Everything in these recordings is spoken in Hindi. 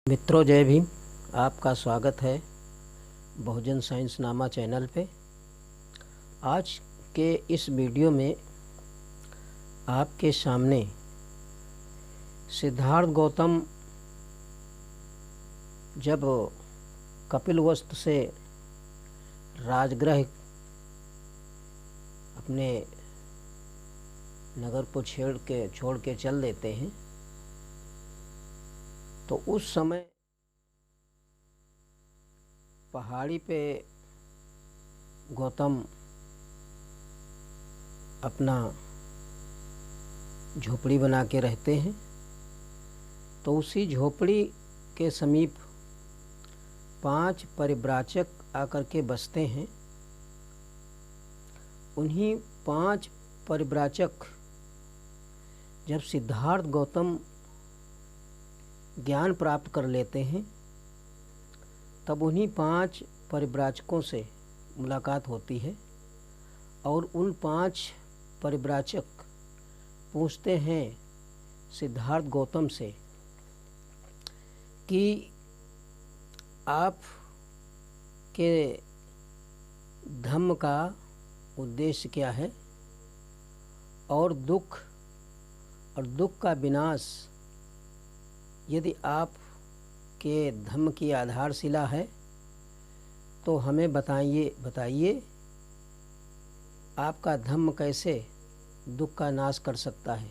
मित्रों, जय भीम। आपका स्वागत है बहुजन साइंस नामा चैनल पे। आज के इस वीडियो में आपके सामने सिद्धार्थ गौतम जब कपिलवस्तु से राजगृह अपने नगर को छोड़ के चल देते हैं, तो उस समय पहाड़ी पे गौतम अपना झोपड़ी बना के रहते हैं। तो उसी झोपड़ी के समीप 5 परिव्राजक आकर के बसते हैं। उन्हीं 5 परिव्राजक जब सिद्धार्थ गौतम ज्ञान प्राप्त कर लेते हैं, तब उन्हीं 5 परिव्राजकों से मुलाकात होती है और उन 5 परिव्राजक पूछते हैं सिद्धार्थ गौतम से कि आप के धम्म का उद्देश्य क्या है और दुख का विनाश यदि आप के धम्म की आधारशिला है तो हमें बताइए आपका धम्म कैसे दुख का नाश कर सकता है।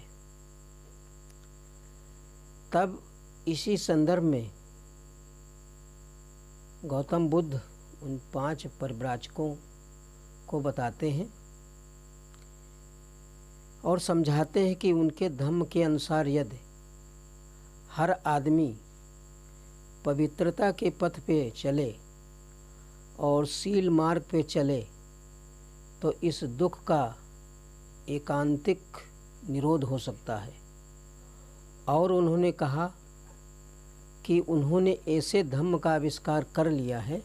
तब इसी संदर्भ में गौतम बुद्ध उन 5 परिव्राजकों को बताते हैं और समझाते हैं कि उनके धम्म के अनुसार यदि हर आदमी पवित्रता के पथ पे चले और शील मार्ग पे चले तो इस दुख का एकांतिक निरोध हो सकता है। और उन्होंने कहा कि उन्होंने ऐसे धम्म का आविष्कार कर लिया है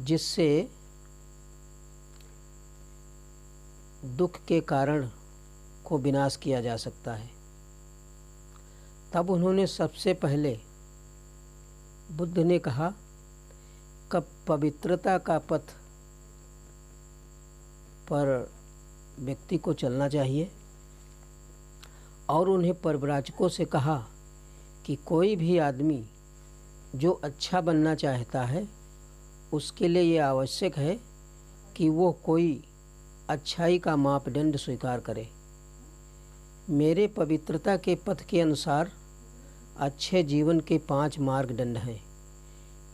जिससे दुख के कारण को विनाश किया जा सकता है। तब उन्होंने सबसे पहले बुद्ध ने कहा कि पवित्रता का पथ पर व्यक्ति को चलना चाहिए और उन्हें परिव्राजकों से कहा कि कोई भी आदमी जो अच्छा बनना चाहता है उसके लिए ये आवश्यक है कि वो कोई अच्छाई का मापदंड स्वीकार करे। मेरे पवित्रता के पथ के अनुसार अच्छे जीवन के 5 मार्गदंड हैं।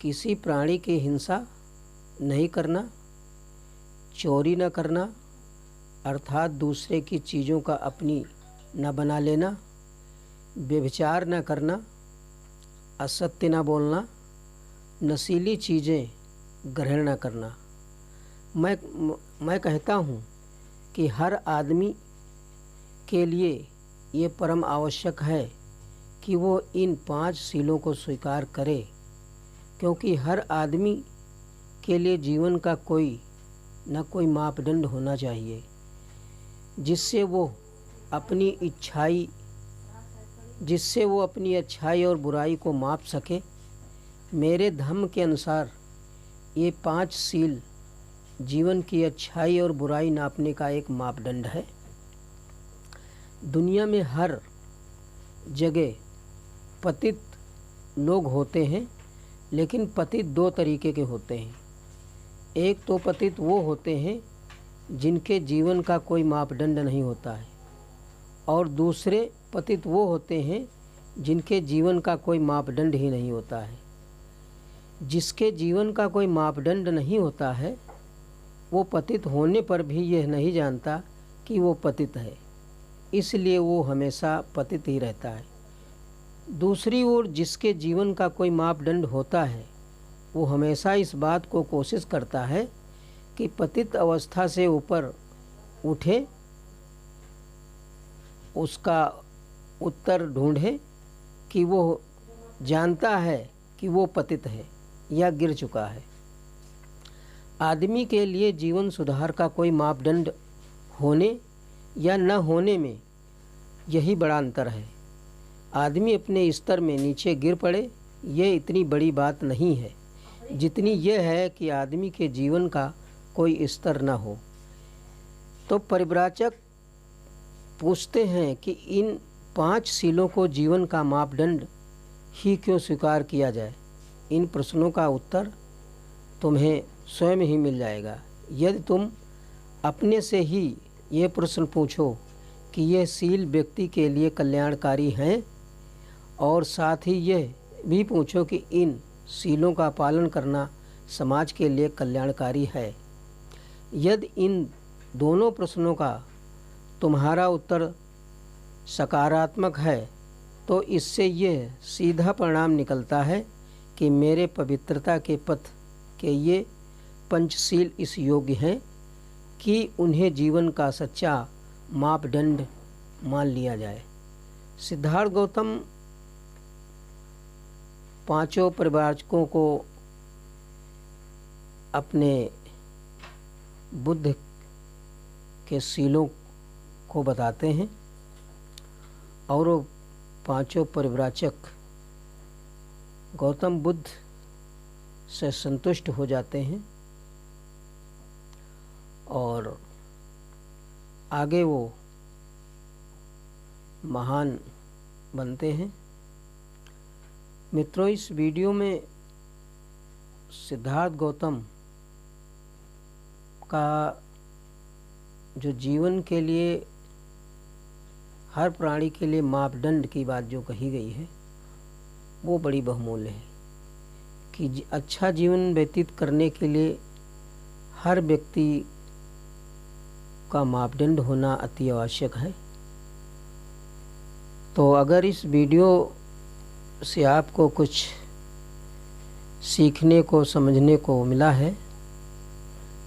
किसी प्राणी की हिंसा नहीं करना, चोरी न करना अर्थात दूसरे की चीज़ों का अपनी न बना लेना, व्यभिचार न करना, असत्य न बोलना, नशीली चीज़ें ग्रहण न करना। मैं कहता हूँ कि हर आदमी के लिए ये परम आवश्यक है कि वो इन 5 शीलों को स्वीकार करे, क्योंकि हर आदमी के लिए जीवन का कोई न कोई मापदंड होना चाहिए जिससे वो अपनी अच्छाई और बुराई को माप सके। मेरे धम्म के अनुसार ये 5 शील जीवन की अच्छाई और बुराई नापने का एक मापदंड है। दुनिया में हर जगह पतित लोग होते हैं, लेकिन पतित 2 तरीके के होते हैं। एक तो पतित वो होते हैं जिनके जीवन का कोई मापदंड नहीं होता है, और दूसरे पतित वो होते हैं जिनके जीवन का कोई मापदंड ही नहीं होता है। जिसके जीवन का कोई मापदंड नहीं होता है वो पतित होने पर भी यह नहीं जानता कि वो पतित है, इसलिए वो हमेशा पतित ही रहता है। दूसरी ओर जिसके जीवन का कोई मापदंड होता है वो हमेशा इस बात को कोशिश करता है कि पतित अवस्था से ऊपर उठे, उसका उत्तर ढूंढे कि वो जानता है कि वो पतित है या गिर चुका है। आदमी के लिए जीवन सुधार का कोई मापदंड होने या न होने में यही बड़ा अंतर है। आदमी अपने स्तर में नीचे गिर पड़े ये इतनी बड़ी बात नहीं है जितनी ये है कि आदमी के जीवन का कोई स्तर न हो। तो परिव्राजक पूछते हैं कि इन 5 सीलों को जीवन का मापदंड ही क्यों स्वीकार किया जाए। इन प्रश्नों का उत्तर तुम्हें स्वयं ही मिल जाएगा यदि तुम अपने से ही ये प्रश्न पूछो कि ये सील व्यक्ति के लिए कल्याणकारी हैं, और साथ ही यह भी पूछो कि इन सीलों का पालन करना समाज के लिए कल्याणकारी है। यदि इन दोनों प्रश्नों का तुम्हारा उत्तर सकारात्मक है तो इससे यह सीधा परिणाम निकलता है कि मेरे पवित्रता के पथ के ये पंचशील इस योग्य हैं कि उन्हें जीवन का सच्चा मापदंड मान लिया जाए। सिद्धार्थ गौतम 5 परिव्राजकों को अपने बुद्ध के सीलों को बताते हैं और वो 5 परिव्राजक गौतम बुद्ध से संतुष्ट हो जाते हैं और आगे वो महान बनते हैं। मित्रों, इस वीडियो में सिद्धार्थ गौतम का जो जीवन के लिए हर प्राणी के लिए मापदंड की बात जो कही गई है वो बड़ी बहुमूल्य है कि अच्छा जीवन व्यतीत करने के लिए हर व्यक्ति का मापदंड होना अति आवश्यक है। तो अगर इस वीडियो से आपको कुछ सीखने को समझने को मिला है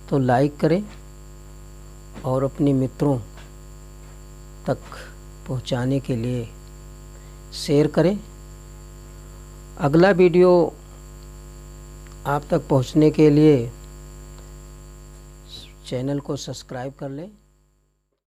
तो लाइक करें और अपने मित्रों तक पहुंचाने के लिए शेयर करें। अगला वीडियो आप तक पहुंचने के लिए चैनल को सब्सक्राइब कर लें।